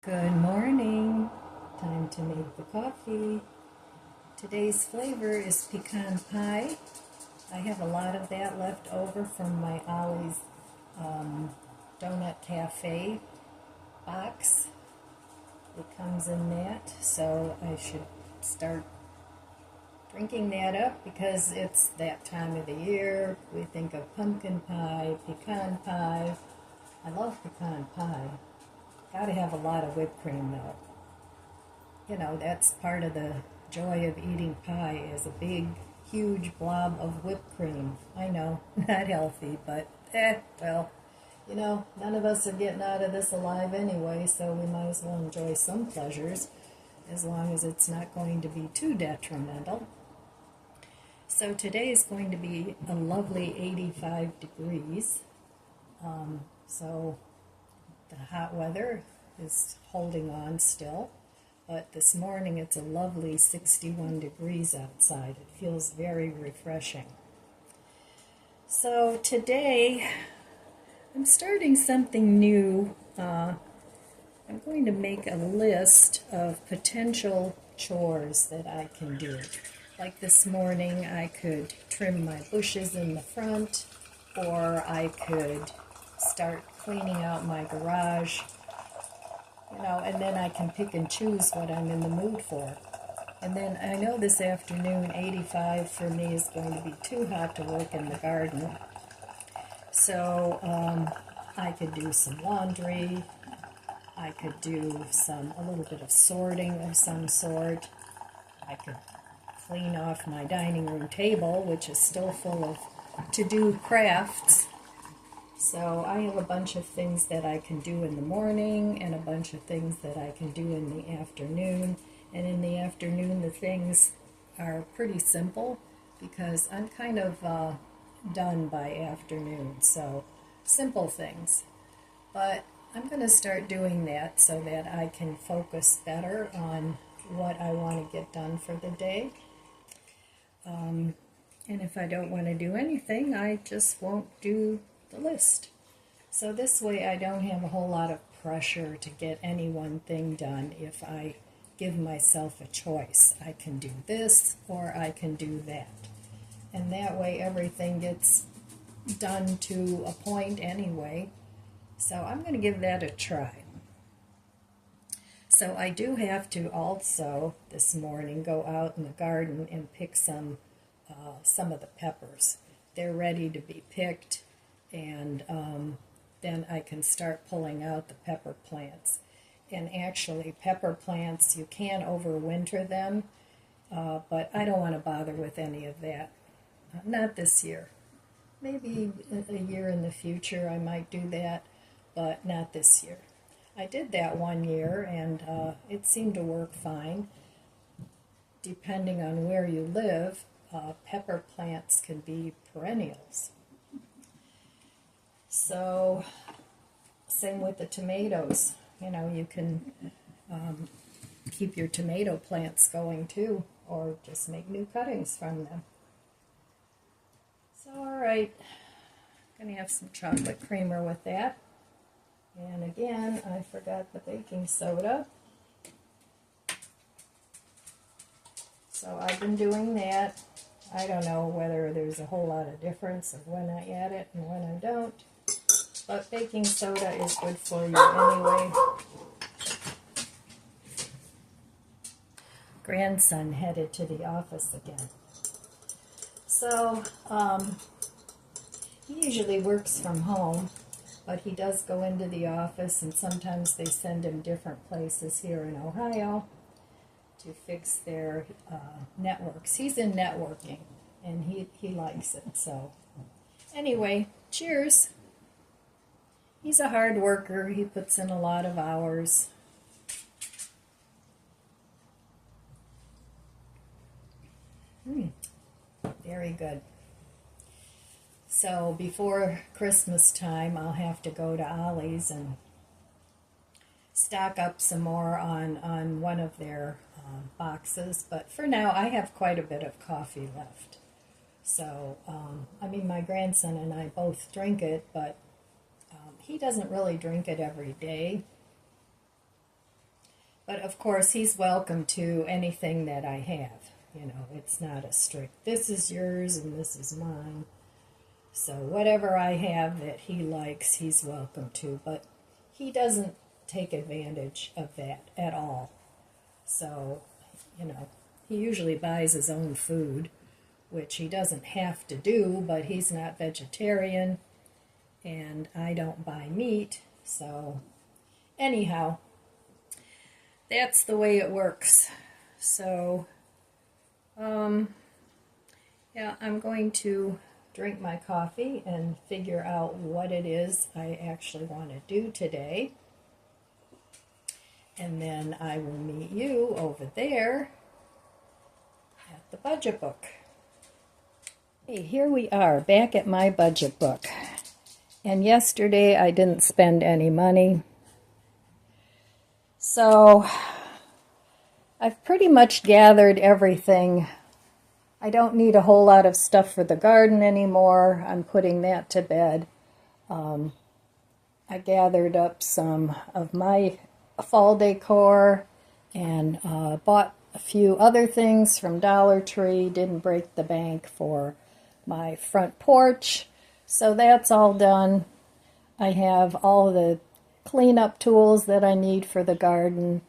Good morning. Time to make the coffee. Today's flavor is pecan pie. I have a lot of that left over from my Ollie's Donut Cafe box. It comes in that, so I should start drinking that up because it's that time of the year. We think of pumpkin pie, pecan pie. I love pecan pie. Gotta have a lot of whipped cream though. You know, that's part of the joy of eating pie is a big, huge blob of whipped cream. I know, not healthy, but well, none of us are getting out of this alive anyway, so we might as well enjoy some pleasures as long as it's not going to be too detrimental. So today is going to be a lovely 85 degrees. So the hot weather is holding on still. But this morning it's a lovely 61 degrees outside. It feels very refreshing. So today I'm starting something new. I'm going to make a list of potential chores that I can do. Like this morning I could trim my bushes in the front, or I could start cleaning out my garage. And then I can pick and choose what I'm in the mood for. And then I know this afternoon, 85 for me is going to be too hot to work in the garden. So I could do some laundry. I could do a little bit of sorting of some sort. I could clean off my dining room table, which is still full of to-do crafts. So I have a bunch of things that I can do in the morning and a bunch of things that I can do in the afternoon. And in the afternoon, the things are pretty simple because I'm kind of done by afternoon. So simple things. But I'm going to start doing that so that I can focus better on what I want to get done for the day. And if I don't want to do anything, I just won't do the list. So this way I don't have a whole lot of pressure to get any one thing done if I give myself a choice. I can do this or I can do that. And that way everything gets done to a point anyway. So I'm going to give that a try. So I do have to also this morning go out in the garden and pick some of the peppers. They're ready to be picked. And then I can start pulling out the pepper plants. And actually, pepper plants, you can overwinter them, but I don't want to bother with any of that. Not this year. Maybe a year in the future I might do that, but not this year. I did that one year, and it seemed to work fine. Depending on where you live, pepper plants can be perennials. So, same with the tomatoes. You can keep your tomato plants going too, or just make new cuttings from them. So, all right, I'm going to have some chocolate creamer with that. And again, I forgot the baking soda. So I've been doing that. I don't know whether there's a whole lot of difference of when I add it and when I don't. But baking soda is good for you anyway. Grandson headed to the office again. So, he usually works from home, but he does go into the office, and sometimes they send him different places here in Ohio to fix their networks. He's in networking, and he likes it. So, anyway, cheers. He's a hard worker. He puts in a lot of hours. Very good. So before Christmas time, I'll have to go to Ollie's and stock up some more on one of their boxes. But for now, I have quite a bit of coffee left. So, my grandson and I both drink it, but he doesn't really drink it every day. But of course, he's welcome to anything that I have. You know, it's not a strict, this is yours and this is mine. So whatever I have that he likes, he's welcome to. But he doesn't take advantage of that at all. So, you know, he usually buys his own food, which he doesn't have to do, but he's not vegetarian, and I don't buy meat. So anyhow, that's the way it works. So, yeah, I'm going to drink my coffee and figure out what it is I actually want to do today. And then I will meet you over there at the budget book. Hey, here we are, back at my budget book. And yesterday I didn't spend any money. So I've pretty much gathered everything. I don't need a whole lot of stuff for the garden anymore. I'm putting that to bed. I gathered up some of my fall decor and bought a few other things from Dollar Tree. Didn't break the bank for my front porch. So that's all done. I have all the cleanup tools that I need for the garden.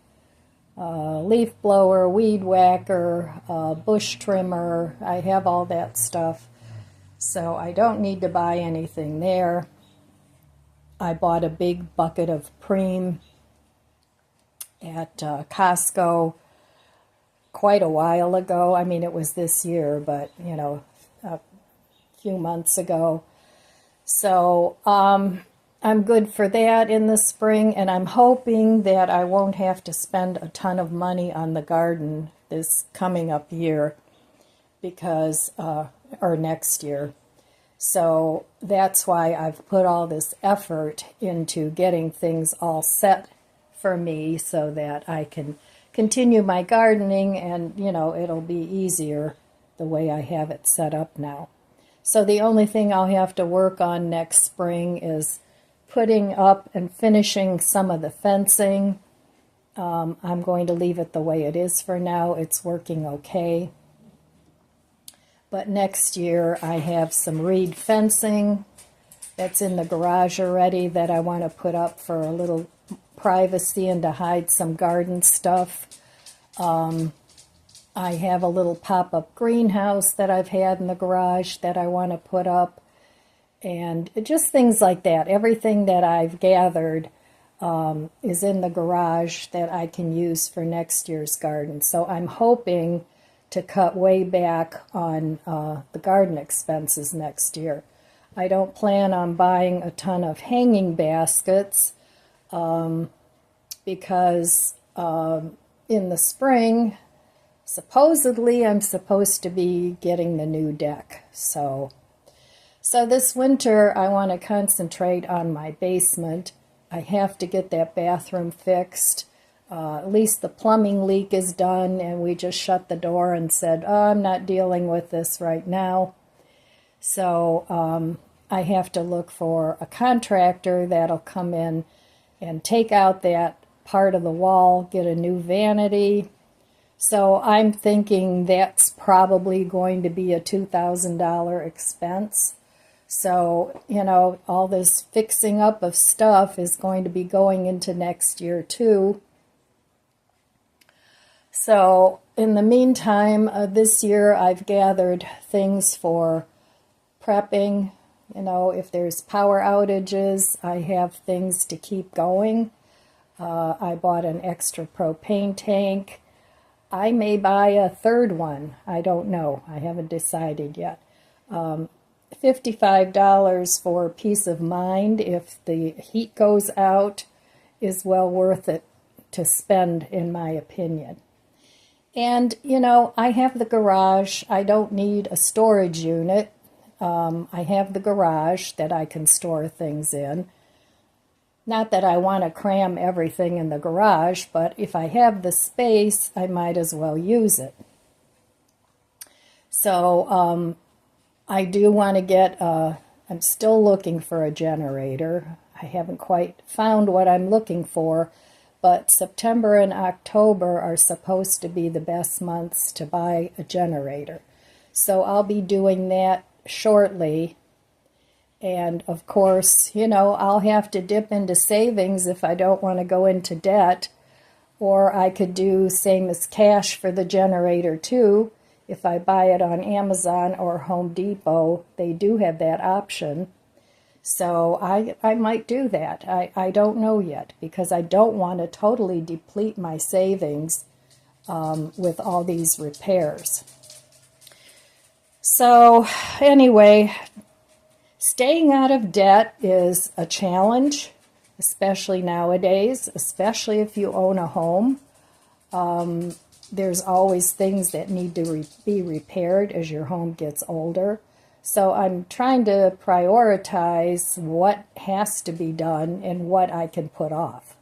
Leaf blower, weed whacker, bush trimmer. I have all that stuff. So I don't need to buy anything there. I bought a big bucket of Preem at Costco quite a while ago. I mean, it was this year, but, you know, a few months ago. So I'm good for that in the spring, and I'm hoping that I won't have to spend a ton of money on the garden this coming up year, because, or next year. So that's why I've put all this effort into getting things all set for me so that I can continue my gardening, and, you know, it'll be easier the way I have it set up now. So the only thing I'll have to work on next spring is putting up and finishing some of the fencing. I'm going to leave it the way it is for now. It's working okay. But next year I have some reed fencing that's in the garage already that I want to put up for a little privacy and to hide some garden stuff. I have a little pop-up greenhouse that I've had in the garage that I want to put up. And just things like that. Everything that I've gathered is in the garage that I can use for next year's garden. So I'm hoping to cut way back on the garden expenses next year. I don't plan on buying a ton of hanging baskets because in the spring, supposedly I'm supposed to be getting the new deck. So this winter, I want to concentrate on my basement. I have to get that bathroom fixed. At least the plumbing leak is done, and we just shut the door and said, oh, I'm not dealing with this right now. So I have to look for a contractor that'll come in and take out that part of the wall, get a new vanity. So I'm thinking that's probably going to be a $2,000 expense. So, you know, all this fixing up of stuff is going to be going into next year too. So in the meantime, this year I've gathered things for prepping. You know, if there's power outages, I have things to keep going. I bought an extra propane tank. I may buy a third one. I don't know. I haven't decided yet. $55 for peace of mind if the heat goes out is well worth it to spend, in my opinion. And, you know, I have the garage. I don't need a storage unit. I have the garage that I can store things in. Not that I want to cram everything in the garage, but if I have the space, I might as well use it. So I do want to get, I'm still looking for a generator. I haven't quite found what I'm looking for, but September and October are supposed to be the best months to buy a generator. So I'll be doing that shortly. And of course, I'll have to dip into savings if I don't want to go into debt. Or I could do same as cash for the generator too. If I buy it on Amazon or Home Depot, they do have that option. So I might do that. I don't know yet because I don't want to totally deplete my savings with all these repairs. So anyway, staying out of debt is a challenge, especially nowadays, especially if you own a home. There's always things that need to be repaired as your home gets older. So I'm trying to prioritize what has to be done and what I can put off.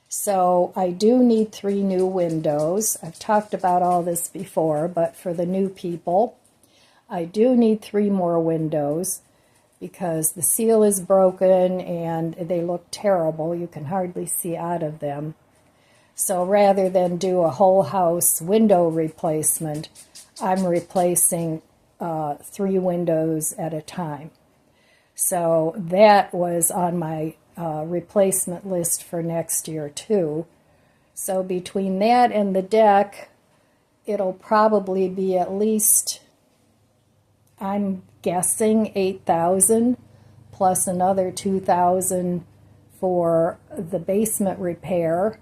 So I do need 3 new windows. I've talked about all this before, but for the new people, I do need 3 more windows because the seal is broken and they look terrible. You can hardly see out of them. So rather than do a whole house window replacement, I'm replacing 3 windows at a time. So that was on my replacement list for next year too. So between that and the deck, it'll probably be at least, I'm guessing, $8,000 plus another $2,000 for the basement repair.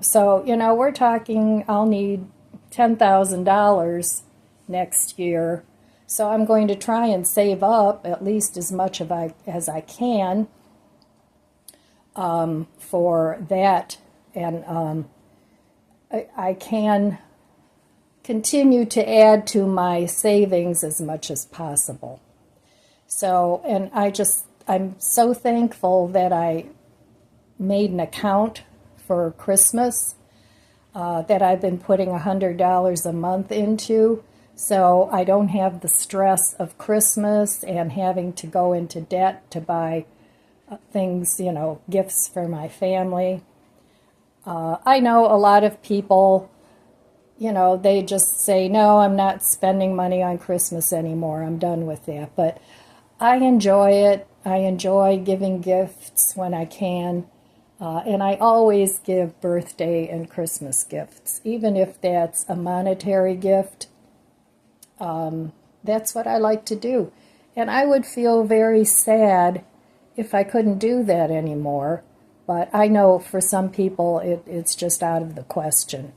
So, we're talking I'll need $10,000 next year. So I'm going to try and save up at least as much as I can for that. And I can continue to add to my savings as much as possible. So, and I'm so thankful that I made an account for Christmas that I've been putting $100 a month into, so I don't have the stress of Christmas and having to go into debt to buy things, gifts for my family. I know a lot of people, they just say, no, I'm not spending money on Christmas anymore. I'm done with that. But I enjoy it. I enjoy giving gifts when I can. And I always give birthday and Christmas gifts, even if that's a monetary gift. That's what I like to do. And I would feel very sad if I couldn't do that anymore. But I know for some people it's just out of the question,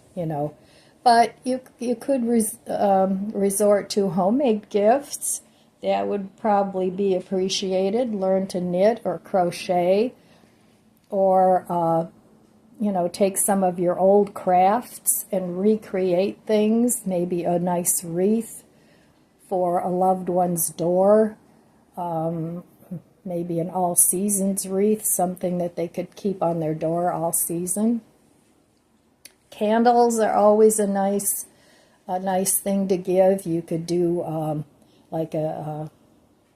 But you could resort to homemade gifts. That would probably be appreciated. Learn to knit or crochet. Or, take some of your old crafts and recreate things, maybe a nice wreath for a loved one's door, maybe an all-seasons wreath, something that they could keep on their door all season. Candles are always a nice thing to give. You could do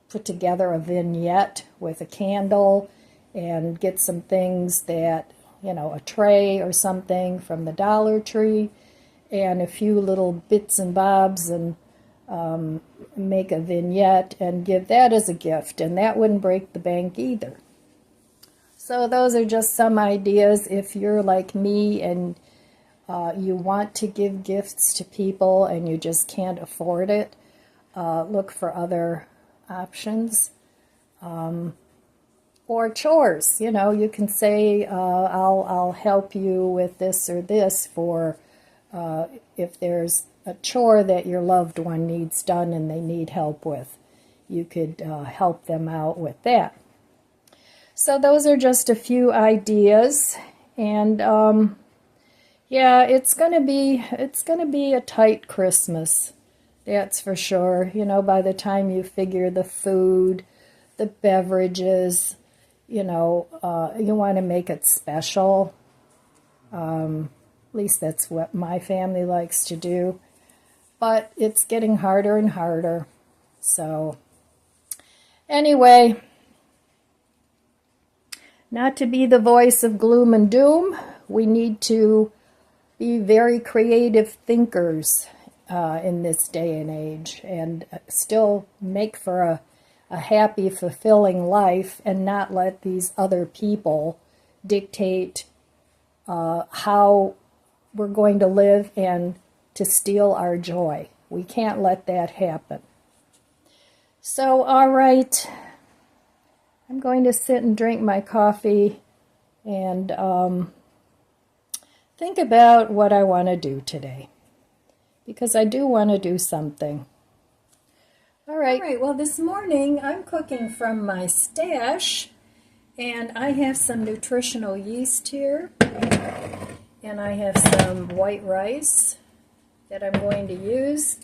put together a vignette with a candle and get some things that, a tray or something from the Dollar Tree and a few little bits and bobs and make a vignette and give that as a gift. And that wouldn't break the bank either. So those are just some ideas. If you're like me and you want to give gifts to people and you just can't afford it, look for other options. Or chores, you can say, I'll help you with this or this for if there's a chore that your loved one needs done and they need help with. You could help them out with that. So those are just a few ideas, and yeah, it's gonna be a tight Christmas, that's for sure. By the time you figure the food, the beverages. You want to make it special. At least that's what my family likes to do. But it's getting harder and harder. So, anyway, not to be the voice of gloom and doom. We need to be very creative thinkers in this day and age, and still make for a happy, fulfilling life, and not let these other people dictate how we're going to live and to steal our joy. We can't let that happen. So, all right, I'm going to sit and drink my coffee and think about what I want to do today, because I do want to do something. All right, well, this morning I'm cooking from my stash, and I have some nutritional yeast here, and I have some white rice that I'm going to use.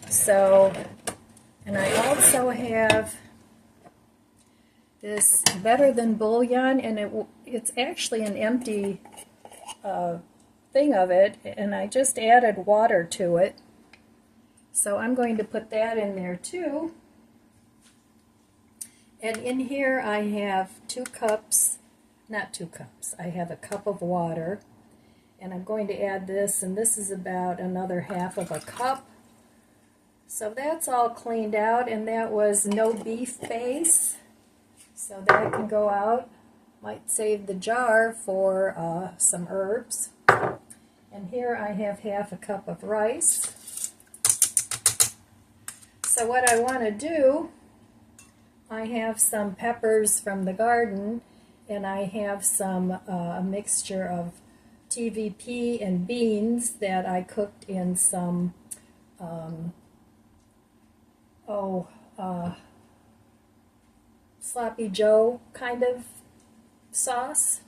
So, and I also have this Better Than bouillon, and it's actually an empty thing of it, and I just added water to it. So I'm going to put that in there too. And in here I have 2 cups, not 2 cups, I have a cup of water. And I'm going to add this, and this is about another half of a cup. So that's all cleaned out, and that was no beef base. So that can go out. Might save the jar for some herbs. And here I have half a cup of rice. So what I want to do, I have some peppers from the garden, and I have some a mixture of TVP and beans that I cooked in some Sloppy Joe kind of sauce.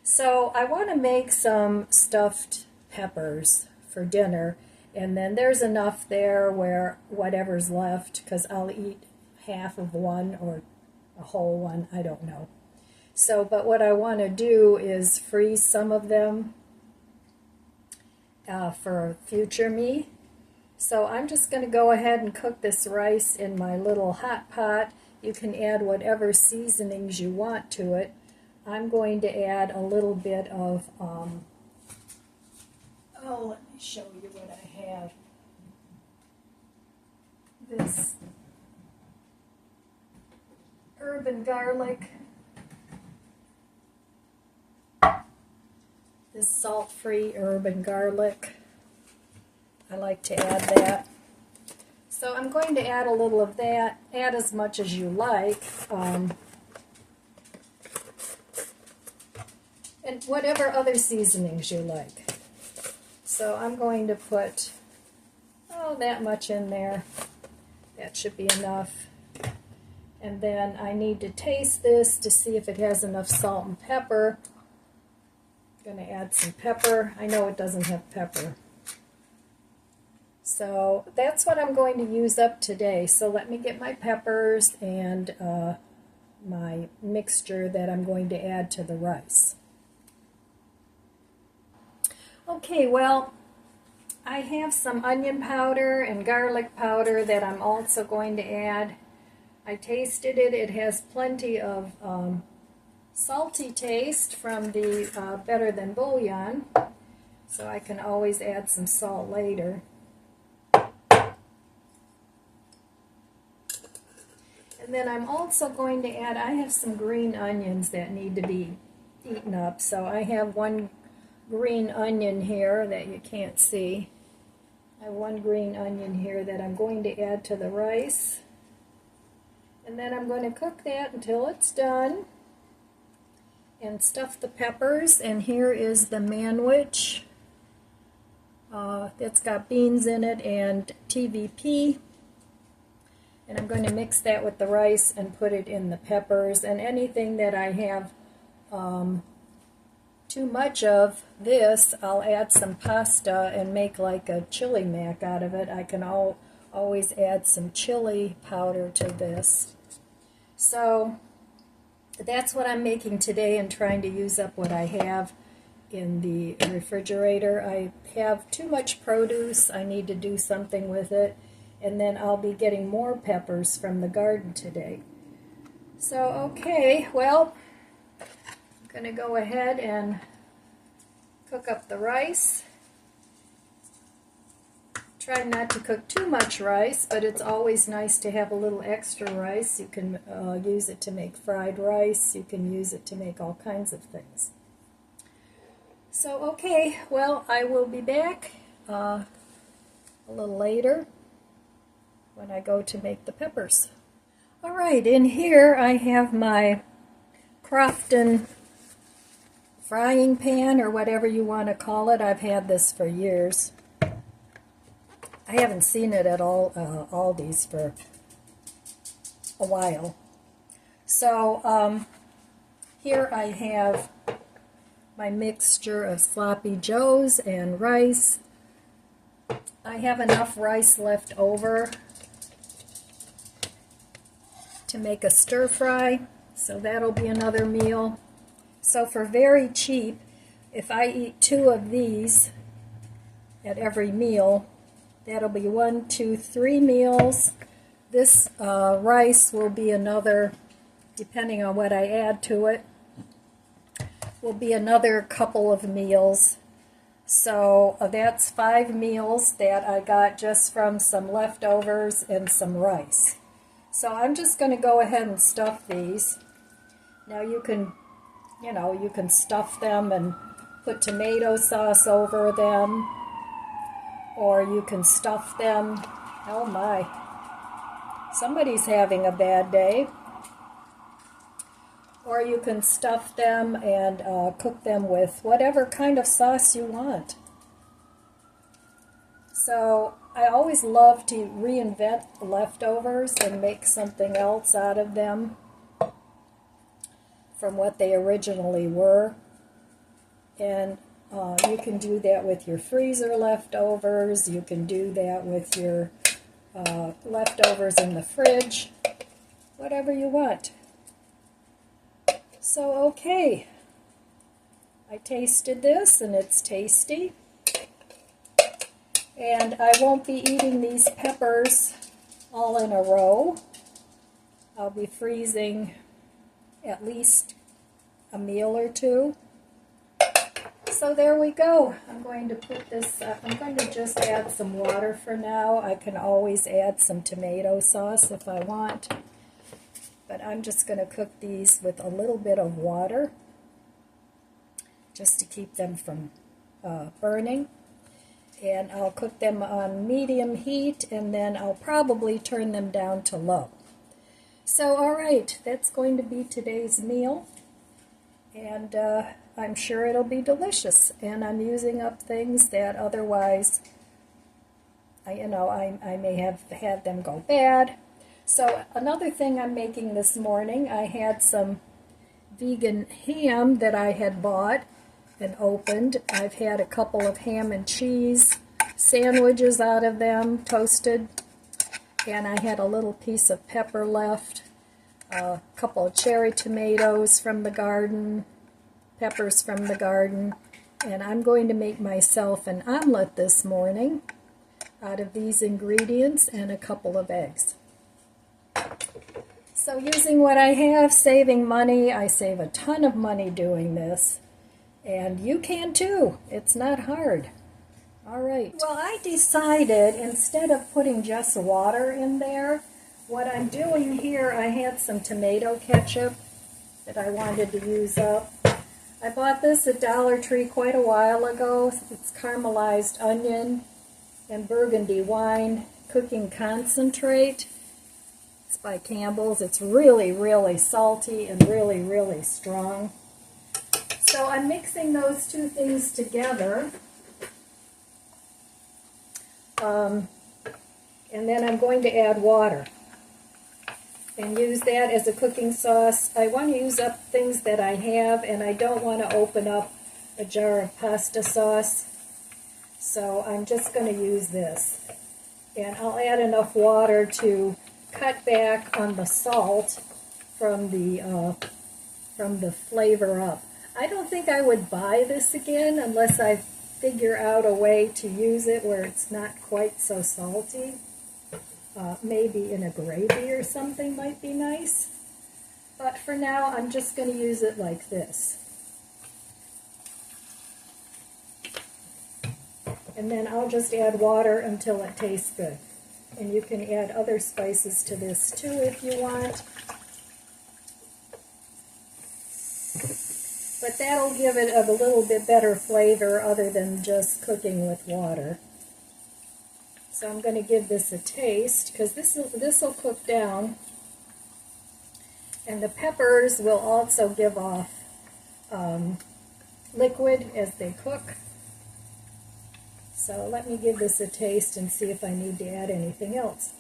So I want to make some stuffed peppers for dinner, and then there's enough there where whatever's left, because I'll eat half of one or a whole one, I don't know. So, but what I want to do is freeze some of them for future me. So I'm just going to go ahead and cook this rice in my little hot pot. You can add whatever seasonings you want to it. I'm going to add a little bit of, let me show you what I have. This herb and garlic. This salt-free herb and garlic. I like to add that. So I'm going to add a little of that. Add as much as you like. And whatever other seasonings you like. So I'm going to put, that much in there. That should be enough. And then I need to taste this to see if it has enough salt and pepper. I'm going to add some pepper. I know it doesn't have pepper. So that's what I'm going to use up today. So let me get my peppers and my mixture that I'm going to add to the rice. Okay, well, I have some onion powder and garlic powder that I'm also going to add. I tasted it. It has plenty of salty taste from the Better Than bouillon, so I can always add some salt later. And then I'm also going to add, I have some green onions that need to be eaten up, so I have one green onion here that you can't see. I have one green onion here that I'm going to add to the rice. And then I'm going to cook that until it's done. And stuff the peppers. And here is the manwich. That's got beans in it and TVP. And I'm going to mix that with the rice and put it in the peppers. And anything that I have too much of this, I'll add some pasta and make like a chili mac out of it. I can always add some chili powder to this. So that's what I'm making today and trying to use up what I have in the refrigerator. I have too much produce. I need to do something with it. And then I'll be getting more peppers from the garden today. So, okay, well, going to go ahead and cook up the rice. Try not to cook too much rice, but it's always nice to have a little extra rice. You can use it to make fried rice. You can use it to make all kinds of things. So, okay, well, I will be back a little later when I go to make the peppers. All right, in here I have my Crofton frying pan, or whatever you want to call it. I've had this for years. I haven't seen it at all Aldi's for a while. So here I have my mixture of sloppy joes and rice. I have enough rice left over to make a stir fry, so that'll be another meal. So for very cheap, if I eat 2 of these at every meal, that'll be 1, 2, 3 meals. This rice will be another, depending on what I add to it, will be another couple of meals. So that's 5 meals that I got just from some leftovers and some rice. So I'm just going to go ahead and stuff these. Now you can stuff them and put tomato sauce over them, or you can stuff them, oh my, somebody's having a bad day. Or you can stuff them and cook them with whatever kind of sauce you want. So I always love to reinvent leftovers and make something else out of them from what they originally were. And you can do that with your freezer leftovers. You can do that with your leftovers in the fridge. Whatever you want. So, okay. I tasted this and it's tasty. And I won't be eating these peppers all in a row. I'll be freezing at least a meal or 2. So there we go. I'm going to put this, I'm going to just add some water for now. I can always add some tomato sauce if I want. But I'm just going to cook these with a little bit of water just to keep them from burning. And I'll cook them on medium heat, and then I'll probably turn them down to low. So, all right, that's going to be today's meal. And I'm sure it'll be delicious, and I'm using up things that otherwise, I may have had them go bad. So another thing I'm making this morning, I had some vegan ham that I had bought and opened. I've had a couple of ham and cheese sandwiches out of them, toasted, and I had a little piece of pepper left, a couple of cherry tomatoes from the garden, peppers from the garden, and I'm going to make myself an omelet this morning out of these ingredients and a couple of eggs. So using what I have, saving money, I save a ton of money doing this, and you can too. It's not hard. All right. Well, I decided instead of putting just water in there, what I'm doing here, I had some tomato ketchup that I wanted to use up. I bought this at Dollar Tree quite a while ago. It's caramelized onion and burgundy wine cooking concentrate. It's by Campbell's. It's really, really salty and really, really strong. So I'm mixing those 2 things together. And then I'm going to add water and use that as a cooking sauce. I want to use up things that I have, and I don't want to open up a jar of pasta sauce. So I'm just going to use this. And I'll add enough water to cut back on the salt from the flavor up. I don't think I would buy this again unless I figure out a way to use it where it's not quite so salty. Maybe in a gravy or something might be nice. But for now, I'm just going to use it like this. And then I'll just add water until it tastes good. And you can add other spices to this too if you want. But that'll give it a little bit better flavor other than just cooking with water. So I'm going to give this a taste because this will cook down. And the peppers will also give off liquid as they cook. So let me give this a taste and see if I need to add anything else.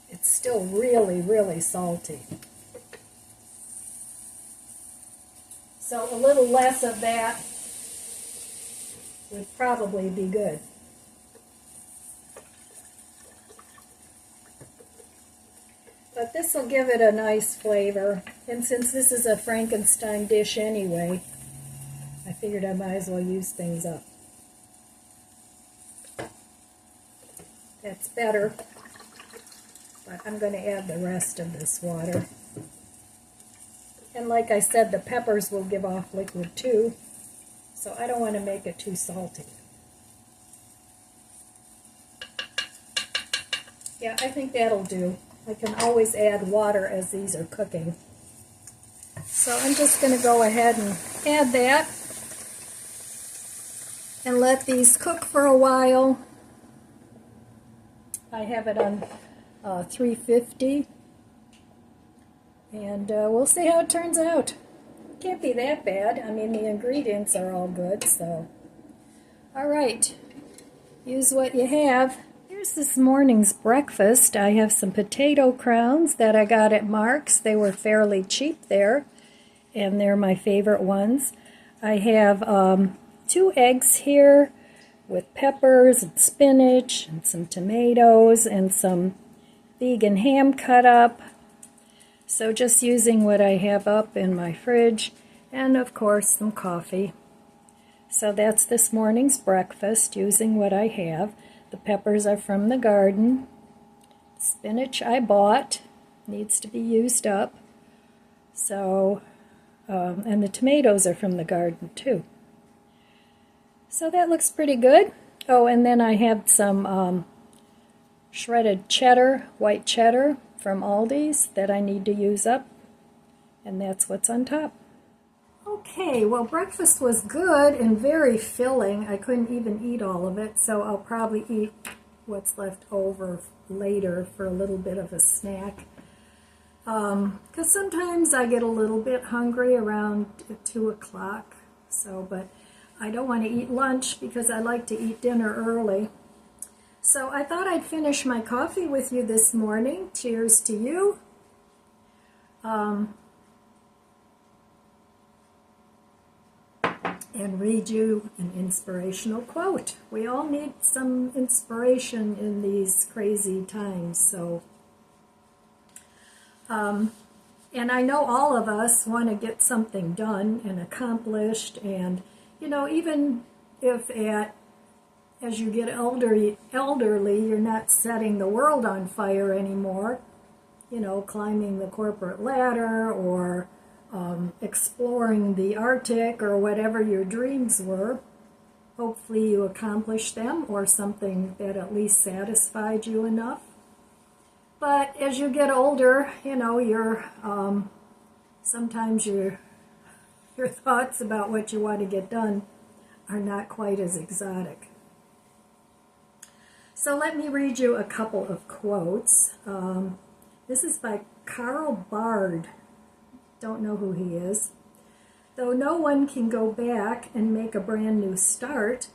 It's still really, really salty. So a little less of that would probably be good. But this will give it a nice flavor. And since this is a Frankenstein dish anyway, I figured I might as well use things up. That's better. But I'm going to add the rest of this water. And like I said, the peppers will give off liquid too. So I don't want to make it too salty. Yeah, I think that'll do. I can always add water as these are cooking. So I'm just going to go ahead and add that and let these cook for a while. I have it on 350 and we'll see how it turns out. Can't be that bad. I mean, the ingredients are all good, so. All right, use what you have. Here's this morning's breakfast. I have some potato crowns that I got at Mark's. They were fairly cheap there, and they're my favorite ones. I have 2 eggs here with peppers and spinach and some tomatoes and some vegan ham cut up. So just using what I have up in my fridge, and of course some coffee. So that's this morning's breakfast, using what I have. The peppers are from the garden. Spinach I bought, needs to be used up. So, and the tomatoes are from the garden too. So that looks pretty good. Oh, and then I have some shredded cheddar, white cheddar from Aldi's that I need to use up. And that's what's on top. Okay, well, breakfast was good and very filling. I couldn't even eat all of it, so I'll probably eat what's left over later for a little bit of a snack. Because sometimes I get a little bit hungry around 2 o'clock, so, but I don't want to eat lunch because I like to eat dinner early. So I thought I'd finish my coffee with you this morning. Cheers to you. And read you an inspirational quote. We all need some inspiration in these crazy times. So, and I know all of us want to get something done and accomplished. And, you know, even if as you get elderly, you're not setting the world on fire anymore, you know, climbing the corporate ladder or exploring the Arctic or whatever your dreams were. Hopefully you accomplished them, or something that at least satisfied you enough. But as you get older, you know, sometimes your thoughts about what you want to get done are not quite as exotic. So let me read you a couple of quotes. This is by Karl Bard. Don't know who he is. Though no one can go back and make a brand new start,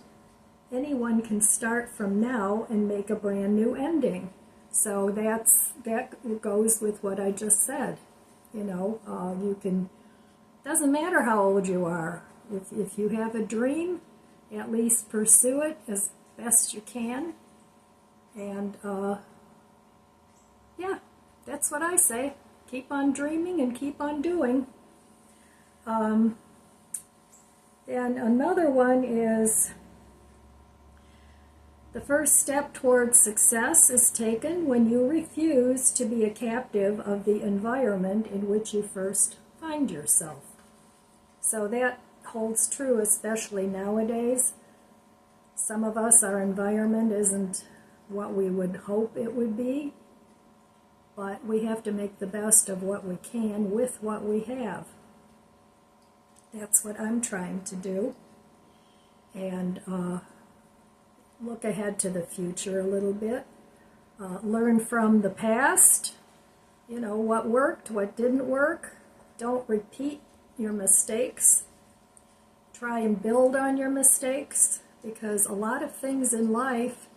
anyone can start from now and make a brand new ending. So that goes with what I just said. You know, you can, doesn't matter how old you are. If you have a dream, at least pursue it as best you can. And yeah, that's what I say. Keep on dreaming and keep on doing. And another one is, the first step towards success is taken when you refuse to be a captive of the environment in which you first find yourself. So that holds true, especially nowadays. Some of us, our environment isn't what we would hope it would be, but we have to make the best of what we can with what we have. That's what I'm trying to do, and look ahead to the future a little bit. Learn from the past, you know, what worked, what didn't work. Don't repeat your mistakes. Try and build on your mistakes, because a lot of things in life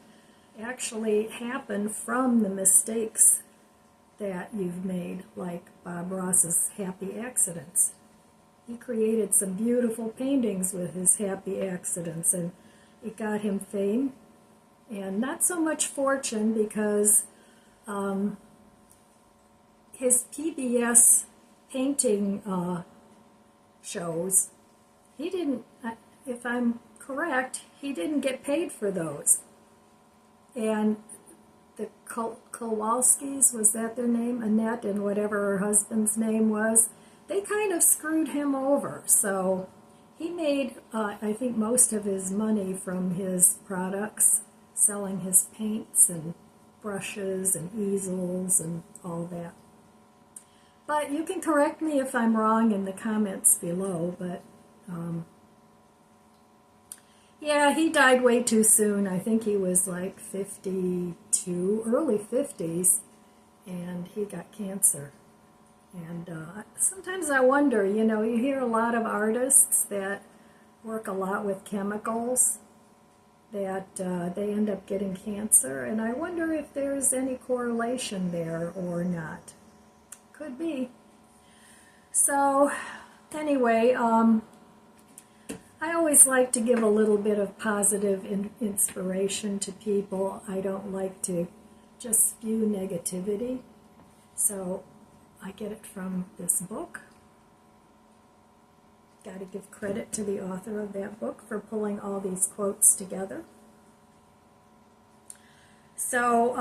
actually happen from the mistakes that you've made, like Bob Ross's happy accidents. He created some beautiful paintings with his happy accidents, and it got him fame, and not so much fortune, because his PBS painting shows, he didn't, if I'm correct, he didn't get paid for those. And the Kowalskis, was that their name? Annette and whatever her husband's name was, they kind of screwed him over. So he made, I think, most of his money from his products, selling his paints and brushes and easels and all that. But you can correct me if I'm wrong in the comments below, but yeah, he died way too soon. I think he was like 52, early 50s, and he got cancer. And sometimes I wonder, you know, you hear a lot of artists that work a lot with chemicals, that they end up getting cancer, and I wonder if there's any correlation there or not. Could be. So, anyway, I always like to give a little bit of positive inspiration to people. I don't like to just spew negativity. So I get it from this book. Got to give credit to the author of that book for pulling all these quotes together. So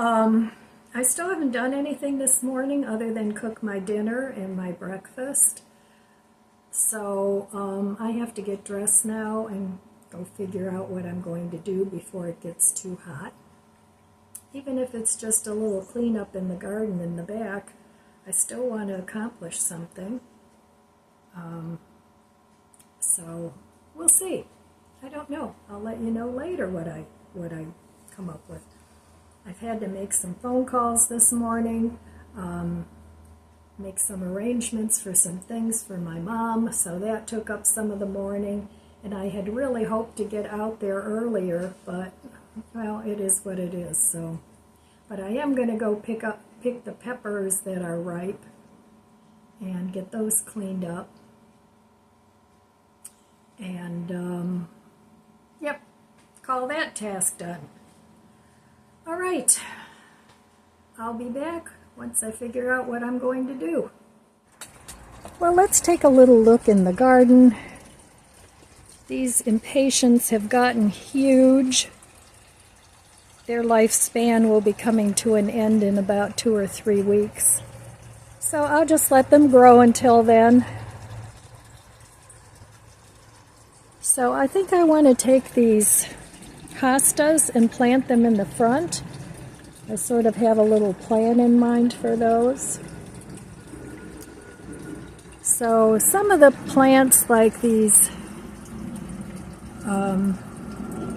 I still haven't done anything this morning other than cook my dinner and my breakfast. So I have to get dressed now and go figure out what I'm going to do before it gets too hot. Even if it's just a little cleanup in the garden in the back, I still want to accomplish something. So we'll see. I don't know. I'll let you know later what I come up with. I've had to make some phone calls this morning, make some arrangements for some things for my mom, so that took up some of the morning, and I had really hoped to get out there earlier, but, well, it is what it is. So, but I am going to go pick the peppers that are ripe and get those cleaned up, and, yep, call that task done. All right, I'll be back once I figure out what I'm going to do. Well, let's take a little look in the garden. These impatiens have gotten huge. Their lifespan will be coming to an end in about 2 or 3 weeks. So I'll just let them grow until then. So I think I want to take these hostas and plant them in the front. I sort of have a little plan in mind for those. So some of the plants, like these,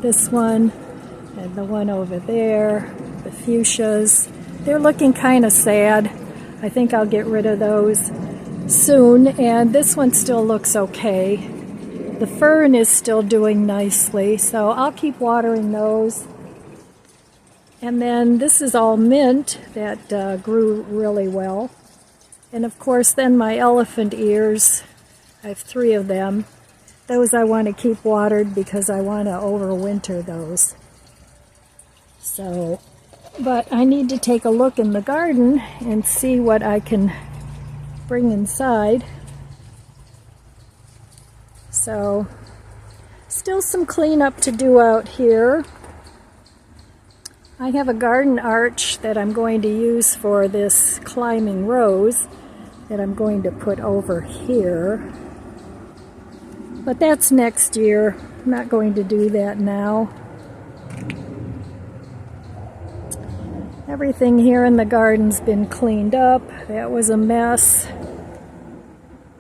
this one and the one over there, the fuchsias, they're looking kind of sad. I think I'll get rid of those soon, and this one still looks okay. The fern is still doing nicely, so I'll keep watering those. And then this is all mint that grew really well. And of course then my elephant ears, I have 3 of them. Those I want to keep watered because I want to overwinter those. So, but I need to take a look in the garden and see what I can bring inside. So, still some cleanup to do out here. I have a garden arch that I'm going to use for this climbing rose that I'm going to put over here. But that's next year. I'm not going to do that now. Everything here in the garden's been cleaned up. That was a mess.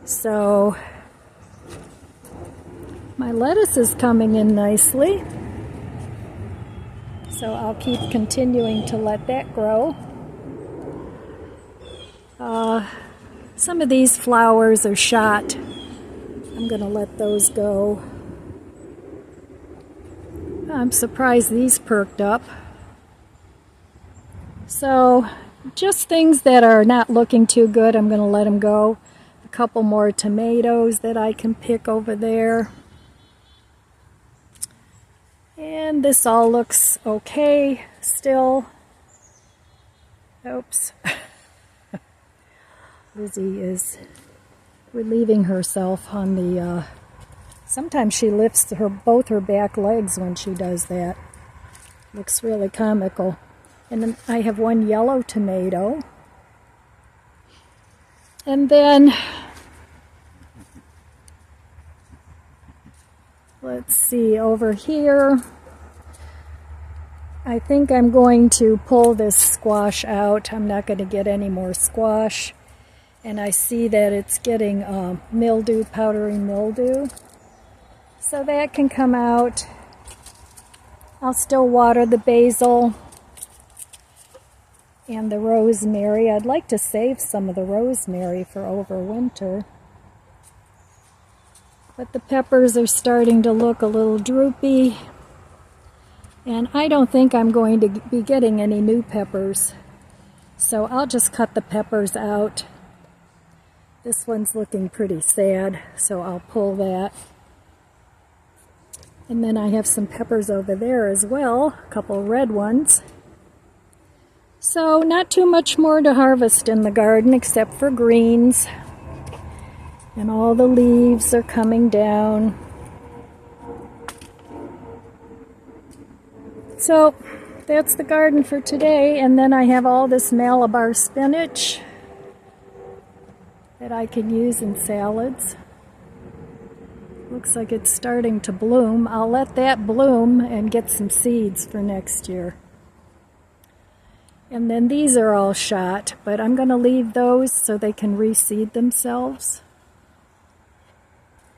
So my lettuce is coming in nicely. So I'll keep continuing to let that grow. Some of these flowers are shot. I'm going to let those go. I'm surprised these perked up. So just things that are not looking too good, I'm going to let them go. A couple more tomatoes that I can pick over there. And this all looks okay still. Oops. Lizzie is relieving herself on the, sometimes she lifts both her back legs when she does that. Looks really comical. And then I have one yellow tomato. And then, let's see, over here, I think I'm going to pull this squash out. I'm not going to get any more squash. And I see that it's getting mildew, powdery mildew. So that can come out. I'll still water the basil and the rosemary. I'd like to save some of the rosemary for over winter. But the peppers are starting to look a little droopy. And I don't think I'm going to be getting any new peppers. So I'll just cut the peppers out. This one's looking pretty sad, so I'll pull that. And then I have some peppers over there as well, a couple red ones. So not too much more to harvest in the garden except for greens. And all the leaves are coming down. So that's the garden for today. And then I have all this Malabar spinach that I can use in salads. Looks like it's starting to bloom. I'll let that bloom and get some seeds for next year. And then these are all shot, but I'm going to leave those so they can reseed themselves.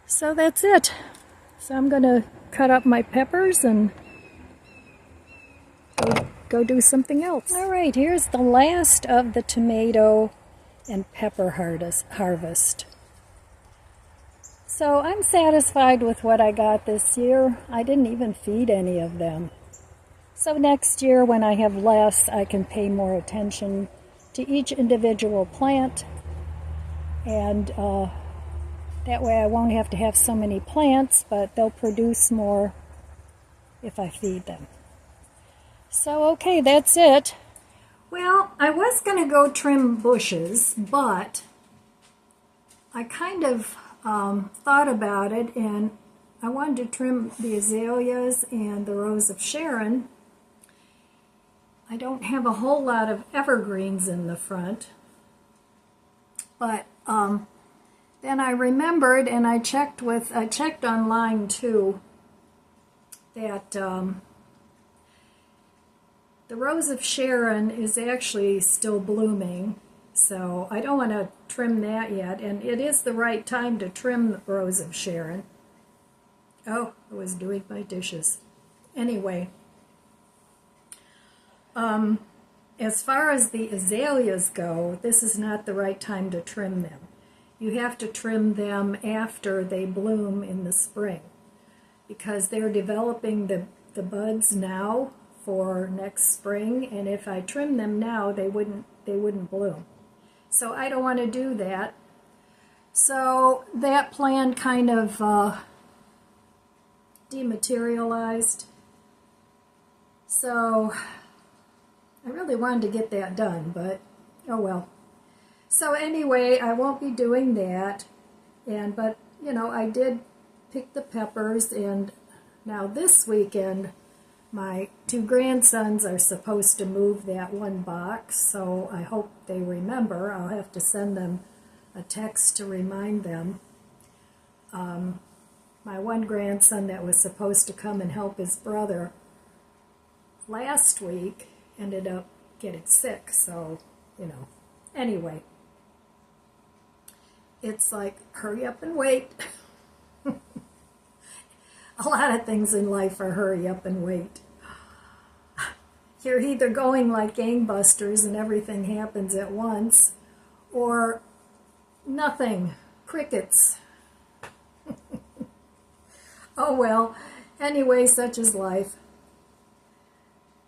So that's it. So I'm going to cut up my peppers and go do something else. All right, here's the last of the tomato and pepper harvest. So I'm satisfied with what I got this year. I didn't even feed any of them. So next year when I have less, I can pay more attention to each individual plant, and that way I won't have to have so many plants, but they'll produce more if I feed them. So okay, that's it. Well, I was going to go trim bushes, but I kind of thought about it, and I wanted to trim the azaleas and the Rose of Sharon. I don't have a whole lot of evergreens in the front, but then I remembered, and I checked online too, that the Rose of Sharon is actually still blooming, so I don't want to trim that yet, and it is the right time to trim the Rose of Sharon. Oh, I was doing my dishes. Anyway, as far as the azaleas go, this is not the right time to trim them. You have to trim them after they bloom in the spring, because they're developing the buds now for next spring, and if I trim them now, they wouldn't bloom. So I don't want to do that. So that plan kind of dematerialized. So I really wanted to get that done, but oh well. So anyway, I won't be doing that. But you know, I did pick the peppers, and now this weekend my two grandsons are supposed to move that one box, so I hope they remember. I'll have to send them a text to remind them. one grandson that was supposed to come and help his brother last week ended up getting sick, so, you know, anyway. It's like, hurry up and wait. A lot of things in life are hurry up and wait. You're either going like gangbusters and everything happens at once, or nothing, crickets. Oh well, anyway, such is life.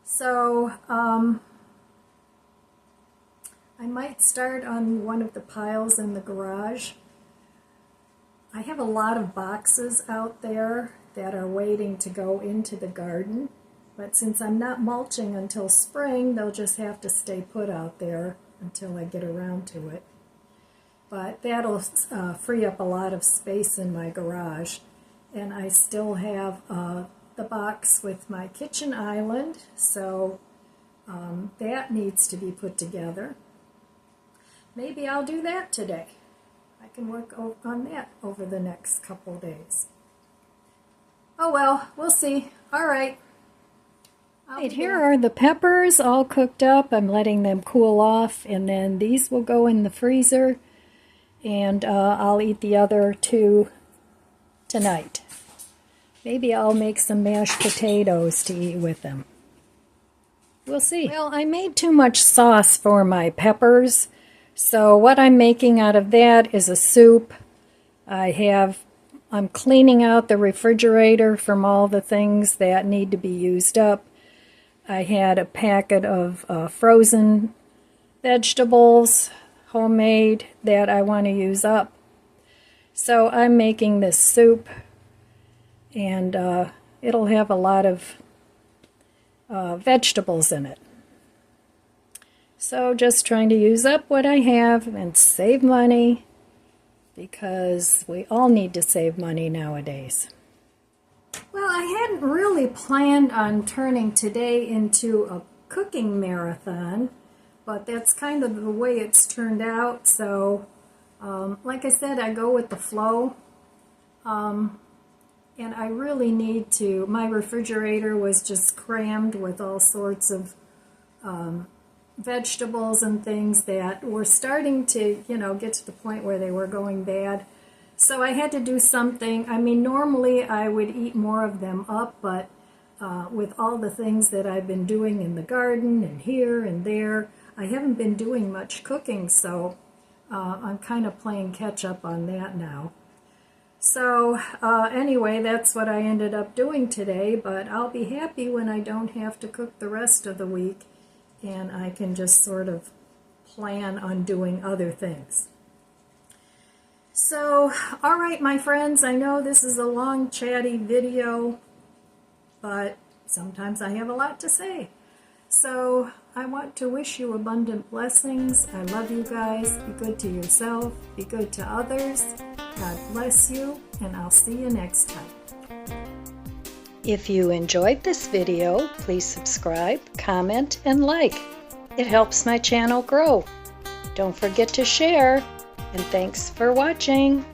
So, I might start on one of the piles in the garage. I have a lot of boxes out there that are waiting to go into the garden, but since I'm not mulching until spring, they'll just have to stay put out there until I get around to it. But that'll free up a lot of space in my garage. And I still have the box with my kitchen island, so that needs to be put together. Maybe I'll do that today. I can work on that over the next couple days. Oh well, we'll see. All right. Right, here are the peppers all cooked up. I'm letting them cool off, and then these will go in the freezer, and I'll eat the other two tonight. Maybe I'll make some mashed potatoes to eat with them. We'll see. Well, I made too much sauce for my peppers, so what I'm making out of that is a soup. I'm cleaning out the refrigerator from all the things that need to be used up. I had a packet of frozen vegetables, homemade, that I want to use up. So I'm making this soup, and it'll have a lot of vegetables in it. So just trying to use up what I have and save money, because we all need to save money nowadays. Well, I hadn't really planned on turning today into a cooking marathon, but that's kind of the way it's turned out. So, like I said, I go with the flow. And I really need to, my refrigerator was just crammed with all sorts of vegetables and things that were starting to, get to the point where they were going bad. So I had to do something. I mean, normally I would eat more of them up, but with all the things that I've been doing in the garden and here and there, I haven't been doing much cooking, so I'm kind of playing catch up on that now. So anyway, that's what I ended up doing today, but I'll be happy when I don't have to cook the rest of the week and I can just sort of plan on doing other things. So, all right, my friends, I know this is a long, chatty video, but sometimes I have a lot to say. So, I want to wish you abundant blessings. I love you guys. Be good to yourself. Be good to others. God bless you, and I'll see you next time. If you enjoyed this video, please subscribe, comment, and like. It helps my channel grow. Don't forget to share. And thanks for watching.